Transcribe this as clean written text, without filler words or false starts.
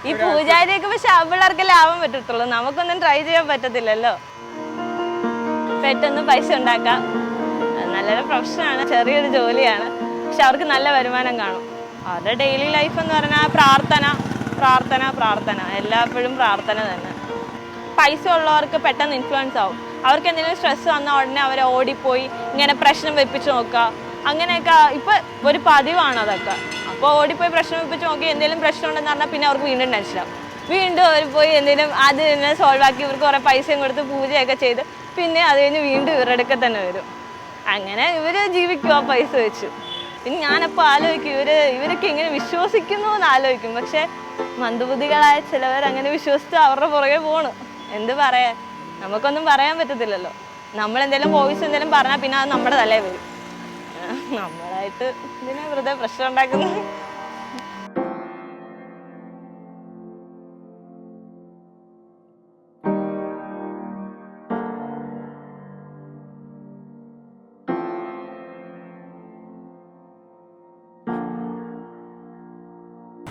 ഈ പൂജാരിയൊക്കെ പക്ഷെ പിള്ളേർക്കല്ലേ ആവാൻ പറ്റത്തുള്ളൂ, നമുക്കൊന്നും ട്രൈ ചെയ്യാൻ പറ്റത്തില്ലല്ലോ. പെട്ടെന്ന് പൈസ ഉണ്ടാക്കാം, നല്ലൊരു പ്രൊഫഷനാണ്, ചെറിയൊരു ജോലിയാണ്, പക്ഷെ അവർക്ക് നല്ല വരുമാനം കാണും. അവരുടെ ഡെയിലി ലൈഫ് എന്ന് പറഞ്ഞാൽ പ്രാർത്ഥന പ്രാർത്ഥന പ്രാർത്ഥന, എല്ലായ്പ്പോഴും പ്രാർത്ഥന തന്നെ. പൈസ ഉള്ളവർക്ക് പെട്ടെന്ന് ഇൻഫ്ലുവൻസ് ആവും. അവർക്ക് എന്തെങ്കിലും സ്ട്രെസ് വന്നാൽ ഉടനെ അവർ ഓടിപ്പോയി ഇങ്ങനെ പ്രശ്നം വെപ്പിച്ച് നോക്കുക, അങ്ങനെയൊക്കെ ഇപ്പം ഒരു പതിവാണ് അതൊക്കെ. അപ്പോൾ ഓടിപ്പോയി പ്രശ്നം വെപ്പിച്ച് നോക്കി എന്തെങ്കിലും പ്രശ്നം ഉണ്ടെന്ന് പറഞ്ഞാൽ പിന്നെ അവർക്ക് വീണ്ടും ടെൻഷനാവും. വീണ്ടും അവർ പോയി എന്തെങ്കിലും അത് തന്നെ സോൾവ് ആക്കി ഇവർക്ക് കുറേ പൈസയും കൊടുത്ത് പൂജയൊക്കെ ചെയ്ത് പിന്നെ അത് കഴിഞ്ഞ് വീണ്ടും ഇവരുടെ തന്നെ വരും. അങ്ങനെ ഇവർ ജീവിക്കും ആ പൈസ വെച്ചു. പിന്നെ ഞാനപ്പോൾ ആലോചിക്കും ഇവരൊക്കെ എങ്ങനെ വിശ്വസിക്കുന്നു എന്ന് ആലോചിക്കും. പക്ഷെ മന്ദബുദ്ധികളായ ചിലവർ അങ്ങനെ വിശ്വസിച്ച് അവരുടെ പുറകെ പോണു. എന്ത് പറയാൻ, നമുക്കൊന്നും പറയാൻ പറ്റത്തില്ലല്ലോ. നമ്മളെന്തെങ്കിലും വോയിസ് എന്തെങ്കിലും പറഞ്ഞാൽ പിന്നെ അത് നമ്മുടെ തലയിൽ വരും. നമ്മളായിട്ട് ഇതിനെ വെറുതെ പ്രശ്നം ഉണ്ടാക്കുന്നു.